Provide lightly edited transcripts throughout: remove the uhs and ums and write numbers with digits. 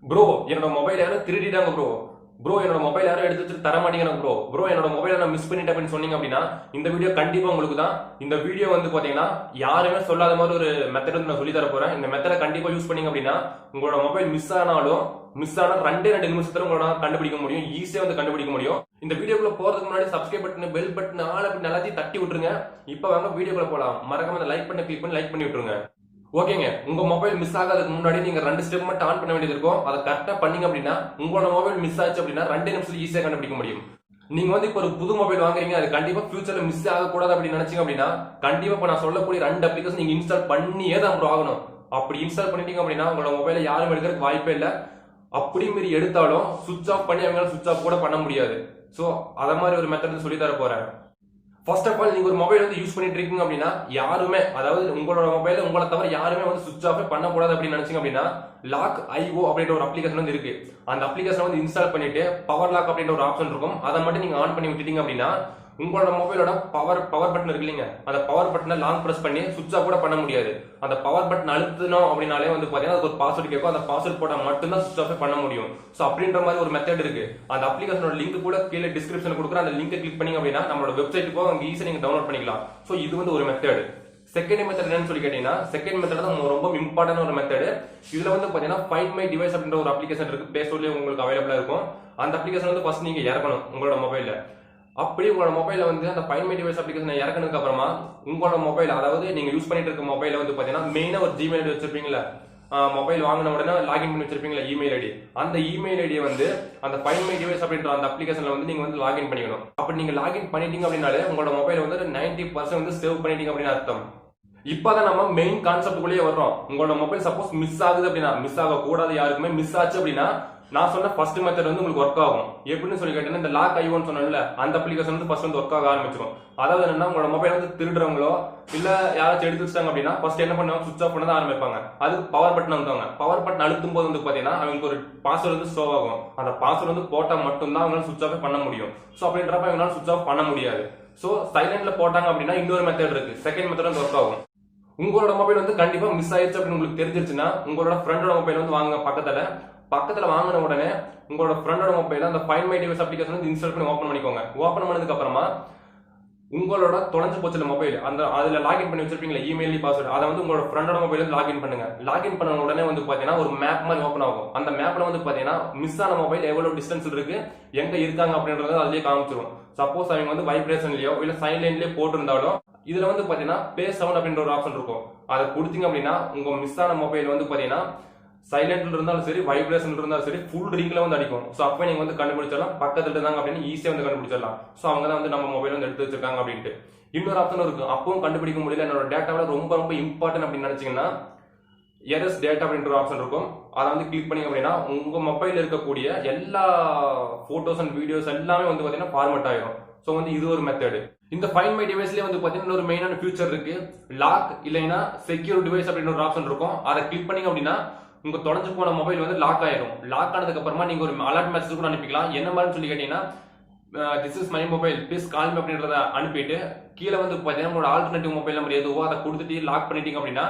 Bro என்னோட mobile யாரும் திருடிட்டாங்க bro. Bro என்னோட மொபைல் யாரும் எடுத்து வச்சு தர மாட்டேங்கிறாங்க ப்ரோ. ப்ரோ என்னோட மொபைலை நான் மிஸ் பண்ணிட்டேன் அப்படின்னு சொன்னீங்க அப்படின்னா இந்த வீடியோ கண்டிப்பா உங்களுக்கு தான். இந்த வீடியோ வந்து பாத்தீங்கன்னா யாருமே சொல்லாத மாதிரி ஒரு மெத்தட் வந்து நான் சொல்லி தர போறேன். இந்த மெத்தடை கண்டிப்பா யூஸ் பண்ணீங்க அப்படின்னா உங்களோட மொபைல் மிஸ் ஆனா ரெண்டு நிமிஷத்துல உங்களோட கண்டுபிடிக்க முடியும். ஈஸியா வந்து கண்டுபிடிக்க முடியும். இந்த வீடியோக்குள்ள போறதுக்கு முன்னாடி subscribe button, bell button, all அப்படின்னு எல்லாத்தையும் தட்டி விட்டுருங்க. இப்ப வாங்க வீடியோக்குள்ள போலாம். மறக்காம அந்த லைக் பண்ண கிளிக் பண்ணி லைக் பண்ணி விட்டுருங்க. ஓகேங்க, உங்க மொபைல் மிஸ் ஆகாததுக்கு முன்னாடி நீங்க 2 ஸ்டெப் மட்டும் ஆன் பண்ண வேண்டியது இருக்கும். அதை கரெக்டா பண்ணீங்க அப்படின்னா உங்களோட மொபைல் மிஸ் ஆச்சு அப்படின்னா 2 நிமிஷத்துல ஈஸியா கண்டுபிடிக்க முடியும். நீங்க வந்து இப்ப ஒரு புது மொபைல் வாங்குறீங்க, அது கண்டிப்பா ஃபியூச்சர்ல மிஸ் ஆகக்கூடாது அப்படின்னு நினைச்சீங்க அப்படின்னா கண்டிப்பா இப்ப நான் சொல்லக்கூடிய 2 அப்ளிகேஷன் நீங்க இன்ஸ்டால் பண்ணியே தான் ப்ரோ ஆகணும். அப்படி இன்ஸ்டால் பண்ணிட்டீங்க அப்படின்னா உங்களோட மொபைலை யாரும் எடுக்கிறதுக்கு வாய்ப்பே இல்லை. அப்படி மீறி எடுத்தாலும் சுவிச் ஆஃப் பண்ணி அவங்களால சுவிச் ஆஃப் கூட பண்ண முடியாது. சோ அத மாதிரி ஒரு மெத்தட் சொல்லி தர போறேன். ஃபர்ஸ்ட் ஆஃப் ஆல் நீங்க ஒரு மொபைல் வந்து யூஸ் பண்ணிட்டு இருக்கீங்க அப்படின்னா யாருமே, அதாவது உங்களோட மொபைல உங்களை தவிர யாருமே வந்து சுவிச் ஆஃப் பண்ணக்கூடாது அப்படின்னு நினைச்சீங்க அப்படின்னா லாக் IO அப்படின்ற ஒரு அப்ளிகேஷன் வந்து இருக்கு. அந்த அப்ளிகேஷன் வந்து இன்ஸ்டால் பண்ணிட்டு பவர் லாக் அப்படின்ற ஒரு ஆப்ஷன் இருக்கும். அதை மட்டும் நீங்க ஆன் பண்ணி விட்டுட்டீங்க அப்படின்னா உங்களோட மொபைலோட பவர் பட்டன் இருக்கு இல்லைங்க, அந்த பவர் பட்டனை லாங் பிரஸ் பண்ணி சுவிச் ஆஃப் கூட பண்ண முடியாது. அந்த பவர் பட்டன் அழுத்தணும் அப்படின்னாலே வந்து பாத்தீங்கன்னா அதுக்கு ஒரு பாஸ்வேர்டு கேட்கும். அந்த பாஸ்வேர்ட் போட்டா மட்டும்தான் சுவிச் ஆஃப் பண்ண முடியும். சோ அப்படின்ற மாதிரி ஒரு மெத்தட் இருக்கு. அந்த அப்ளிகேஷனோட லிங்க் கூட கீழே டிஸ்கிரிப்ஷன் கொடுக்குறேன். அந்த லிங்கை கிளிக் பண்ணீங்க அப்படின்னா நம்மளோட வெப்சைட் போக அங்க ஈஸியா நீங்க டவுன்லோட் பண்ணிக்கலாம். சோ இது வந்து ஒரு மெத்தட். செகண்ட் மெத்தட் என்னன்னு சொல்லி கேட்டீங்கன்னா செகண்ட் மெத்தட் தான் ரொம்ப இம்பார்ட்டன்ட் ஒரு மெத்தட். இதுல வந்து பாத்தீங்கன்னா ஃபைண்ட் மை டிவைஸ் அப்படின்ற ஒரு அப்ளிகேஷன் இருக்கு. பிளே ஸ்டோர்லயே உங்களுக்கு அவைலபிளா இருக்கும். அந்த அப்ளிகேஷன் வந்து ஃபர்ஸ்ட் நீங்க இறக்கணும் உங்களோட மொபைல்ல. அப்படி உங்களோட மொபைல வந்து அந்த ஃபைண்ட் மை டிவைஸ் அப்ளிகேஷன் இறக்குனதுக்கு அப்புறமா உங்களோட மொபைல், அதாவது நீங்க யூஸ் பண்ணிட்டு இருக்க மொபைல வந்து பாத்தீங்கன்னா மெயினா ஒரு ஜிமெயில் ஐடி வச்சிருப்பீங்களா, மொபைல் வாங்கின உடனே லாகின் பண்ணி வச்சிருப்பீங்களா இமெயில் ஐடி, அந்த இமெயில் ஐடியை வந்து அந்த ஃபைண்ட் மை டிவைஸ் அப்படின்ற அந்த அப்ளிகேஷன்ல வந்து நீங்க வந்து லாகின் பண்ணிக்கணும். அப்படி நீங்க லாகின் பண்ணிட்டீங்க அப்படின்னாலே உங்களோட மொபைல் வந்து 90% வந்து சேவ் பண்ணிட்டீங்க அப்படின்னு அர்த்தம். இப்பதான் நம்ம மெயின் கான்செப்டுக்குள்ளேயே வர்றோம். உங்களோட மொபைல் சப்போஸ் மிஸ் ஆகுது அப்படின்னா, மிஸ் ஆக கூடாது யாருக்குமே, மிஸ் ஆச்சு அப்படின்னா நான் சொன்ன ஃபர்ஸ்ட் மெத்தட் வந்து உங்களுக்கு ஒர்க் ஆகும். எப்படின்னு சொல்லி கேட்டீங்கன்னா இந்த லாக் IOன்னு சொன்னேன்ல, அந்த அப்ளிகேஷன் வந்து ஃபர்ஸ்ட் வந்து ஒர்க் ஆக ஆரம்பிச்சிடும். அதாவது என்னன்னா உங்களோட மொபைல் வந்து திருடுறவங்களோ இல்ல யாராச்சும் எடுத்து வச்சிட்டாங்க அப்படின்னா ஃபர்ஸ்ட் என்ன பண்ணுவாங்க, சுவிச் ஆஃப் பண்ண தான் ஆரம்பிப்பாங்க. அதுக்கு பவர் பட்டன் அமுத்துவாங்க. பவர் பட்டன் அழுத்தும் போது வந்து பாத்தீங்கன்னா அவங்களுக்கு ஒரு பாஸ்வேர்டு வந்து ஷோ ஆகும். அந்த பாஸ்வேர்டு வந்து போட்டா மட்டும்தான் அவங்களால சுவிச் ஆஃப் பண்ண முடியும். சோ அப்படின்றப்ப அவங்களால சுவிச் ஆஃப் பண்ண முடியாது. சோ சைலண்ட்ல போட்டாங்க அப்படின்னா இன்னொரு மெத்தட் இருக்கு. செகண்ட் மெத்தட் வந்து ஒர்க் ஆகும். உங்களோட மொபைல் வந்து கண்டிப்பா மிஸ் ஆயிடுச்சு அப்படின்னு உங்களுக்கு தெரிஞ்சிருச்சுன்னா உங்களோட ஃப்ரெண்டோட மொபைல் வந்து வாங்க. பக்கத்துல வாங்கின உடனே உங்களோட ஃப்ரெண்டோட மொபைல அந்த ஃபைண்ட் மை டிவைஸ் அப்ளிகேஷன் வந்து இன்ஸ்டால் பண்ணி ஓபன் பண்ணிக்கோங்க. ஓபன் பண்ணதுக்கு அப்புறமா உங்களோட தொலைஞ்சு போச்சுல மொபைல், அந்த அதுல லாகின் பண்ணி வச்சிருப்பீங்களா இமெயில் பாஸ்வேர்டு, அதை வந்து உங்களோட ஃப்ரெண்டோட மொபைல லாகின் பண்ணுங்க. லாகின் பண்ண உடனே வந்து பாத்தீங்கன்னா ஒரு மேப் மாதிரி ஓபன் ஆகும். அந்த மேப்ல வந்து பாத்தீங்கன்னா மிஸ் ஆன மொபைல் எவ்வளவு டிஸ்டன்ஸ்ல இருக்கு, எங்க இருக்காங்க அப்படின்றத அதுலயே காமிச்சிரும். சப்போஸ் அவங்க வந்து வைப்ரேஷன்லயோ இல்ல சைலண்ட்லயோ போட்டிருந்தாலும் இதுல வந்து பாத்தீங்கன்னா பிளே சவுண்ட் அப்படின்ற ஒரு ஆப்ஷன் இருக்கும். அதை கொடுத்தீங்க அப்படின்னா உங்க மிஸ் ஆன மொபைல் வந்து பாத்தீங்கன்னா சைலண்ட்ல இருந்தாலும் சரி, வைப்ரேஷன் இருந்தாலும் சரி, ஃபுல் ரிங்ல வந்து அடிக்கும். சோ அப்ப நீங்க வந்து கண்டுபிடிச்சிடலாம் பக்கத்துல இருந்தாங்க அப்படின்னு ஈஸியா வந்து கண்டுபிடிச்சிடலாம். சோ அவங்க தான் வந்து நம்ம மொபைல் வந்து எடுத்து வச்சிருக்காங்க அப்படின்ட்டு. இன்னொரு ஆப்ஷன் இருக்கு. அப்பவும் கண்டுபிடிக்க முடியல, என்னோட டேட்டாவில ரொம்ப இம்பார்ட்டன்ட் அப்படின்னு நினைச்சீங்கன்னா எரஸ் டேட்டா அப்படின்ற ஆப்ஷன் இருக்கும். அதை வந்து கிளிக் பண்ணீங்க அப்படின்னா உங்க மொபைல் இருக்கக்கூடிய எல்லா போட்டோஸ் அண்ட் வீடியோஸ் எல்லாமே வந்து பாத்தீங்கன்னா ஃபார்மேட் ஆயிரும். சோ வந்து இது ஒரு மெத்தட். இந்த ஃபைண்ட் மை டிவைஸ்லயே வந்து பாத்தீங்கன்னா ஒரு மெயினான ஃபியூச்சர் இருக்கு. லாக் இல்லைன்னா செக்யூர் டிவைஸ் அப்படின்ற ஒரு ஆப்ஷன் இருக்கும். அதை கிளிக் பண்ணீங்க அப்படின்னா உங்க தொலைஞ்சு போன மொபைல் வந்து லாக் ஆயிரும். லாக் ஆனதுக்கு அப்புறமா நீங்க ஒரு அலர்ட் மெசேஜ் கூட அனுப்பிக்கலாம். என்ன மாதிரி சொல்லி கேட்டீங்கன்னா this is my mobile please call me அப்படின்றத அனுப்பிட்டு கீழே வந்து பாத்தீங்கன்னா உங்களோட ஆல்டர்னேட்டிவ் மொபைல் நம்பர் எதுவோ அதை கொடுத்துட்டு லாக் பண்ணிட்டீங்க அப்படின்னா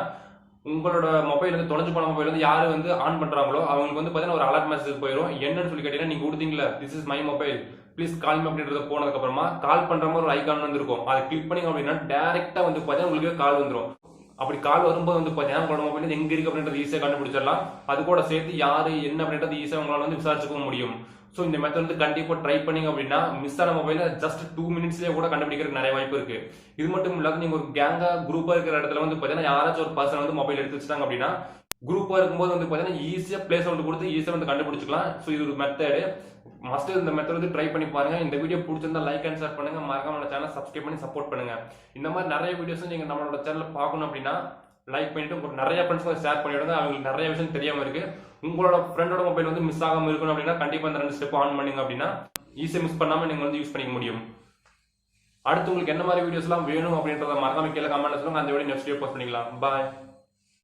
உங்களோட மொபைல் வந்து தொலைஞ்சு போன மொபைல் வந்து யாரு வந்து ஆன் பண்றாங்களோ அவங்களுக்கு வந்து பாத்தீங்கன்னா ஒரு அலர்ட் மெசேஜ் போயிடும். என்னன்னு சொல்லி கேட்டீங்கன்னா நீங்க கொடுத்தீங்களா this is my mobile please call me அப்படின்றத போனதுக்கு அப்புறமா கால் பண்ற மாதிரி ஒரு ஐகான் வந்து இருக்கும். அதை கிளிக் பண்ணீங்க அப்படின்னா டைரக்டா வந்து பாத்தீங்கன்னா உங்களுக்கு கால் வந்துடும். அப்படி கால் வரும்போது வந்து பாத்தீங்கன்னா உங்களோட மொபைல் எங்க இருக்கு அப்படின்றது ஈஸியா கண்டுபிடிச்சிடலாம். அது கூட சேர்த்து யாரு என்ன அப்படின்றது ஈஸியா உங்களால வந்து விசாரிச்சுக்க முடியும். சோ இந்த மெத்தட் வந்து கண்டிப்பா ட்ரை பண்ணீங்க அப்படின்னா மிஸ் ஆன மொபைல ஜஸ்ட் 2 மினிட்ஸ்லயே கூட கண்டுபிடிக்கிறதுக்கு நிறைய வாய்ப்பு இருக்கு. இது மட்டும் இல்லாத நீங்க ஒரு கேங்கா குரூப்பா இருக்கிற இடத்துல வந்து பாத்தீங்கன்னா யாராச்சும் ஒரு பர்சன் வந்து மொபைல் எடுத்து வச்சிட்டாங்க அப்படின்னா குரூப்பா இருக்கும்போது வந்து பாத்தீங்கன்னா ஈஸியா பிளேஸ் வந்து கொடுத்து ஈஸியா வந்து கண்டுபிடிச்சிக்கலாம். சோ இது ஒரு மெத்தட். மஸ்ட் இந்த மெத்தட் வந்து ட்ரை பண்ணி பாருங்க. இந்த வீடியோ பிடிச்சிருந்தா லைக் அண்ட் ஷேர் பண்ணுங்க. மறக்காம நம்ம சேனலை சப்ஸ்கிரைப் பண்ணி சப்போர்ட் பண்ணுங்க. இந்த மாதிரி நிறைய வீடியோஸ் நீங்க நம்மளோட சேனல்ல பார்க்கணும் அப்படின்னா லைக் பண்ணிட்டு நிறைய ஃப்ரெண்ட்ஸ் ஷேர் பண்ணிவிடுங்க. அவங்களுக்கு நிறைய விஷயம் தெரியாம இருக்கு. உங்களோட ஃப்ரெண்டோட மொபைல் வந்து மிஸ் ஆகாம இருக்கணும் அப்படின்னா கண்டிப்பா இந்த 2 ஸ்டெப் ஆன் பண்ணீங்க அப்படின்னா ஈஸியா மிஸ் பண்ணாம நீங்க வந்து யூஸ் பண்ணிக்க முடியும். அடுத்து உங்களுக்கு என்ன மாதிரி வீடியோஸ் எல்லாம் வேணும் அப்படின்றத மறக்காம கீழே கமெண்ட்ல சொல்லுங்க. அந்த வீடியோ நெக்ஸ்ட் வீடியோ போஸ்ட் பண்ணிக்கலாம். பாய்.